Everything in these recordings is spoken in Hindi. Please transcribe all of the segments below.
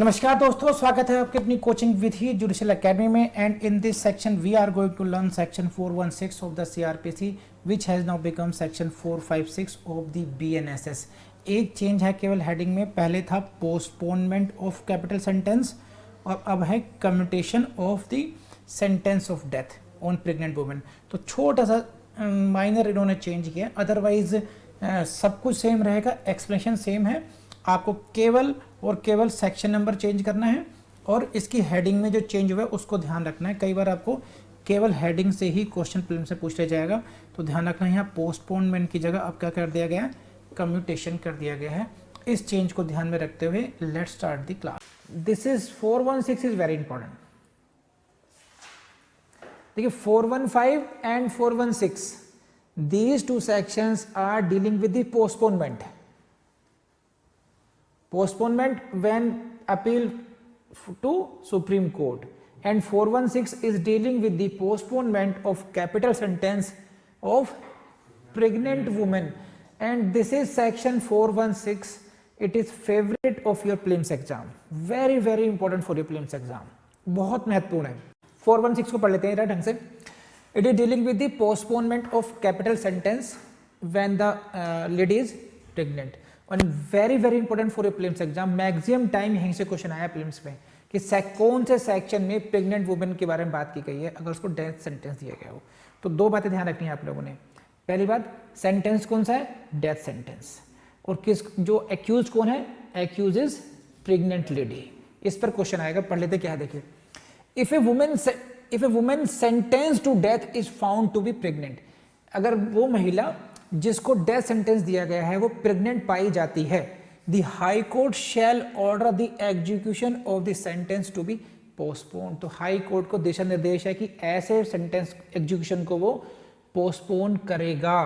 नमस्कार दोस्तों, स्वागत है आपके अपनी coaching with the judicial academy में। And in this section we are going to learn section 416 of the CrPC which has now become section 456 of the BNSS. एक चेंज है केवल हेडिंग में, पहले था पोस्टपोनमेंट ऑफ कैपिटल सेंटेंस और अब है commutation of the sentence of death on pregnant women. तो छोटा सा माइनर इन्होंने चेंज किया, अदरवाइज सब कुछ सेम रहेगा, एक्सप्लेनेशन सेम है। आपको केवल और केवल सेक्शन नंबर चेंज करना है और इसकी हेडिंग में जो चेंज हुआ है उसको ध्यान रखना है। कई बार आपको केवल हेडिंग से ही क्वेश्चन फिल्म से पूछ लिया जाएगा, तो ध्यान रखना है। यहाँ पोस्टपोनमेंट की जगह अब क्या कर दिया गया है, कम्यूटेशन कर दिया गया है। इस चेंज को ध्यान में रखते हुए let's start the class. This is 416 is very important. देखिए 415 and 416 these two sections are dealing with the postponement when appeal to Supreme Court, and 416 is dealing with the postponement of capital sentence of pregnant woman, and this is section 416. It is favorite of your prelims exam, very important for your prelims exam, बहुत महत्वपूर्ण है। 416 को पढ़ लेते हैं ढंग से। It is dealing with the postponement of capital sentence when the lady is pregnant, and very important for your prelims exam। Maximum time यहीं से क्वेश्चन आया prelims में कि कौन से सेक्शन में प्रेग्नेंट वुमेन के बारे में बात की गई है अगर उसको डेथ सेंटेंस दिया गया हो। तो दो बातें ध्यान रखनी है आप लोगों ने। पहली बात, सेंटेंस कौन सा है, डेथ सेंटेंस, और किस जो एक्यूज कौन है, एक्यूज इज प्रेग्नेंट लेडी। इस पर क्वेश्चन आएगा, पढ़ लेते क्या है। देखिए, if a woman sentenced to death is found to be pregnant, अगर वो महिला जिसको डेथ सेंटेंस दिया गया है वो प्रेग्नेंट पाई जाती है, the high court shall order the execution of the sentence to be postponed। तो हाई कोर्ट को दिशा निर्देश है कि ऐसे सेंटेंस एग्जीक्यूशन को वो पोस्टपोन करेगा।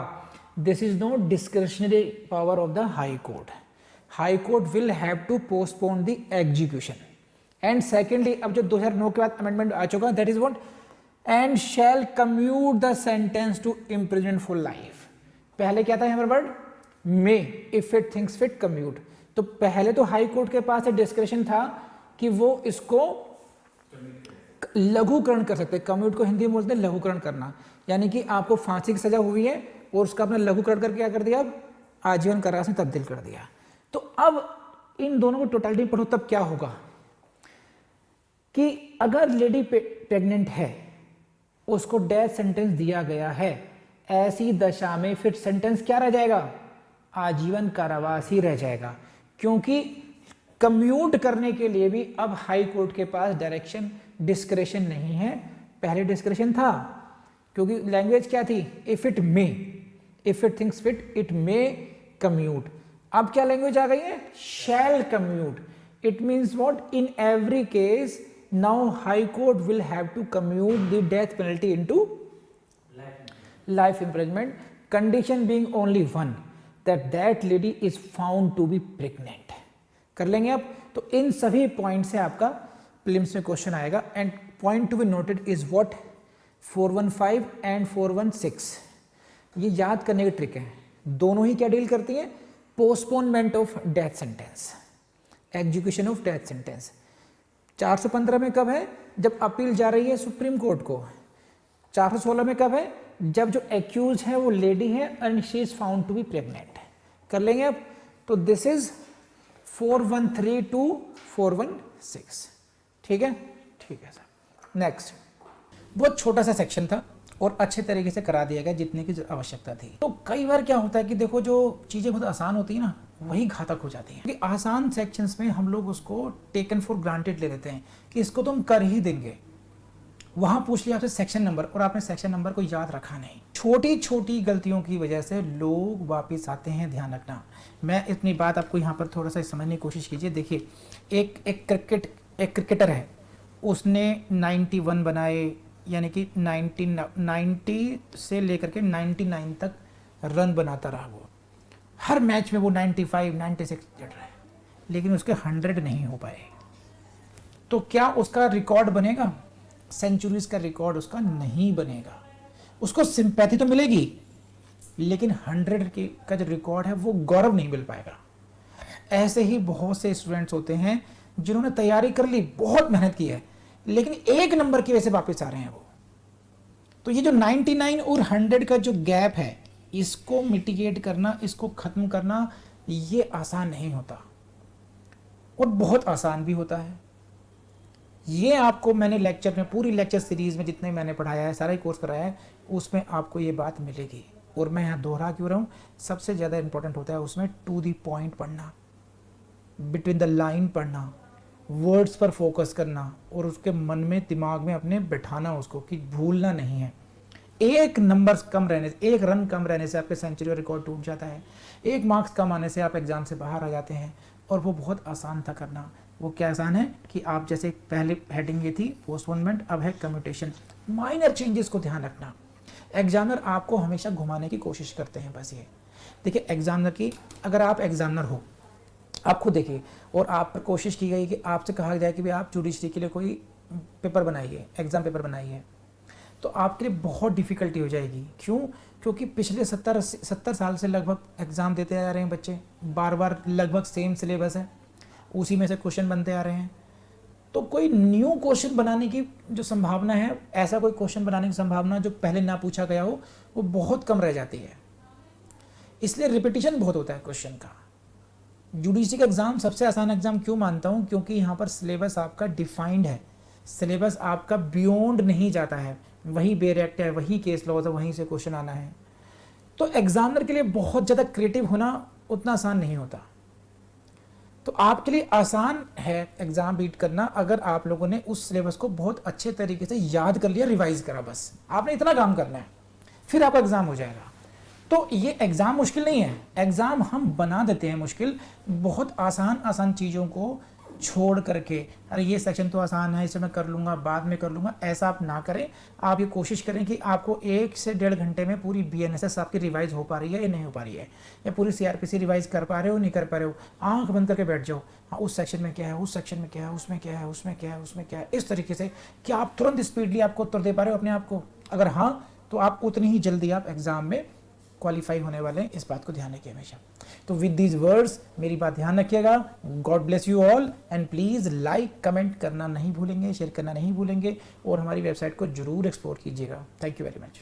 This is not discretionary power of the high court. High court will have to postpone the execution. And secondly, अब जो 2009 के बाद अमेंडमेंट आ चुका, that is what, and shall commute the sentence to imprisonment for life. पहले क्या था यहाँ पर word, may, if it thinks fit commute. तो पहले तो हाई कोर्ट के पास डिस्क्रिशन था कि वो इसको लघुकरण कर सकते। कम्यूट को हिंदी में बोलते हैं लघुकरण करना, यानी कि आपको फांसी की सजा हुई है और उसका अपना लघुकरण करके क्या कर दिया, अब आजीवन कारावास में तब्दील कर दिया। तो अब इन दोनों को टोटलिटी पढ़ो, तब क्या होगा कि अगर लेडी प्रेग्नेंट है, उसको डेथ सेंटेंस दिया गया है, ऐसी दशा में फिर सेंटेंस क्या रह जाएगा, आजीवन कारावास ही रह जाएगा। क्योंकि कम्यूट करने के लिए भी अब हाई कोर्ट के पास डायरेक्शन डिस्क्रेशन नहीं है, पहले डिस्क्रेशन था। क्योंकि लैंग्वेज क्या थी, if it may, if it thinks fit it may commute. अब क्या लैंग्वेज आ गई है, shall commute. It means what, in every case now high court will have to commute the death penalty into life imprisonment, condition being only one, that lady is found to be pregnant। कर लेंगे आप। तो इन सभी पॉइंट से आपका प्रीलिम्स में क्वेश्चन आएगा। And point to be noted is what, 415 and 416 ये याद करने की ट्रिक है। दोनों ही क्या डील करती हैं, postponement of death sentence, execution of death sentence. 415 में कब है, जब अपील जा रही है सुप्रीम कोर्ट को। 416 में कब है, जब जो एक्यूज है वो लेडी है and she is found to be pregnant. कर लेंगे अब। तो दिस इज 413 टू 416। ठीक है, ठीक है सर। नेक्स्ट, बहुत छोटा सा सेक्शन था और अच्छे तरीके से करा दिया गया जितने की आवश्यकता थी। तो कई बार क्या होता है कि देखो, जो चीज़ें बहुत आसान होती है ना, वही घातक हो जाती हैं। क्योंकि आसान सेक्शंस में हम लोग उसको टेकन फॉर ग्रांटेड ले लेते हैं कि इसको तो हम कर ही देंगे। वहां पूछ लिया आपसे सेक्शन नंबर और आपने सेक्शन नंबर को याद रखा नहीं। छोटी छोटी गलतियों की वजह से लोग वापस आते हैं, ध्यान रखना। मैं इतनी बात आपको यहाँ पर थोड़ा सा समझने की कोशिश कीजिए। देखिए, एक क्रिकेटर है, उसने 91 बनाए, यानी कि 90 से लेकर के 99 तक रन बनाता रहा। वो हर मैच में वो 95, 96 चढ़ रहा है, लेकिन उसके 100 नहीं हो पाए। तो क्या उसका रिकॉर्ड बनेगा, सेंचुरीज का रिकॉर्ड उसका नहीं बनेगा। उसको सिंपैथी तो मिलेगी, लेकिन 100 का जो रिकॉर्ड है वो गौरव नहीं मिल पाएगा। ऐसे ही बहुत से स्टूडेंट्स होते हैं जिन्होंने तैयारी कर ली, बहुत मेहनत की है, लेकिन एक नंबर की वजह से वापस आ रहे हैं वो। तो ये जो 99 और 100 का जो गैप है, इसको मिटिगेट करना, इसको ख़त्म करना, ये आसान नहीं होता और बहुत आसान भी होता है। ये आपको मैंने लेक्चर में, पूरी लेक्चर सीरीज़ में जितने मैंने पढ़ाया है, सारा ही कोर्स कराया है, उसमें आपको ये बात मिलेगी। और मैं यहाँ दोहरा क्यों रहा हूँ, सबसे ज़्यादा इंपॉर्टेंट होता है उसमें टू दी पॉइंट पढ़ना, बिटवीन द लाइन पढ़ना, वर्ड्स पर फोकस करना और उसके मन में, दिमाग में अपने बैठाना उसको, कि भूलना नहीं है। एक नंबर कम रहने से, एक रन कम रहने से आपके सेंचुरी और रिकॉर्ड टूट जाता है। एक मार्क्स कम आने से आप एग्ज़ाम से बाहर आ जाते हैं। और वो बहुत आसान था करना। वो क्या आसान है कि आप जैसे पहले हेडिंग ये थी पोस्टपोनमेंट, अब है कम्यूटेशन। माइनर चेंजेस को ध्यान रखना। एग्जामिनर आपको हमेशा घुमाने की कोशिश करते हैं। बस ये देखिए, एग्जामिनर की, अगर आप एग्जामिनर हो, आप खुद देखिए, और आप पर कोशिश की गई कि आपसे कहा जाए कि भाई आप जुडिशरी के लिए कोई पेपर बनाइए, एग्ज़ाम पेपर बनाइए, तो आपके लिए बहुत डिफ़िकल्टी हो जाएगी। क्यों? क्योंकि पिछले 70 साल से लगभग एग्ज़ाम देते आ रहे हैं बच्चे, बार बार लगभग सेम सिलेबस है, उसी में से क्वेश्चन बनते आ रहे हैं। तो कोई न्यू क्वेश्चन बनाने की जो संभावना है, ऐसा कोई क्वेश्चन बनाने की संभावना जो पहले ना पूछा गया हो, वो बहुत कम रह जाती है। इसलिए रिपीटिशन बहुत होता है क्वेश्चन का। जुडिशरी का एग्ज़ाम सबसे आसान एग्ज़ाम क्यों मानता हूँ? क्योंकि यहाँ पर सिलेबस आपका डिफाइंड है, सिलेबस आपका बियॉन्ड नहीं जाता है, वही बेयर एक्ट है, वही केस लॉज है, वहीं से क्वेश्चन आना है। तो एग्जामिनर के लिए बहुत ज़्यादा क्रिएटिव होना उतना आसान नहीं होता। तो आपके लिए आसान है एग्ज़ाम बीट करना अगर आप लोगों ने उस सिलेबस को बहुत अच्छे तरीके से याद कर लिया, रिवाइज करा। बस आपने इतना काम करना है, फिर आपका एग्ज़ाम हो जाएगा। तो ये एग्ज़ाम मुश्किल नहीं है, एग्ज़ाम हम बना देते हैं मुश्किल, बहुत आसान चीज़ों को छोड़ करके। अरे ये सेक्शन तो आसान है, इसे मैं कर लूँगा, बाद में कर लूँगा, ऐसा आप ना करें। आप ये कोशिश करें कि आपको 1 से 1.5 घंटे में पूरी BNSS आपकी रिवाइज हो पा रही है या नहीं हो पा रही है, या पूरी CRPC रिवाइज कर पा रहे हो, नहीं कर पा रहे हो। आँख बंद करके बैठ जाओ, हाँ उस सेक्शन में क्या है, उस सेक्शन में क्या है, उसमें क्या है, उसमें क्या है, उसमें क्या है, इस तरीके से कि आप तुरंत स्पीडली आपको उत्तर दे पा रहे हो अपने आप को। अगर हाँ, तो आप उतनी ही जल्दी आप एग्ज़ाम में क्वालिफाई होने वाले हैं। इस बात को ध्यान रखिए हमेशा। तो विद दीज वर्ड्स मेरी बात ध्यान रखिएगा। God bless you all, and please like comment करना नहीं भूलेंगे, शेयर करना नहीं भूलेंगे, और हमारी वेबसाइट को जरूर एक्सप्लोर कीजिएगा। Thank you very much.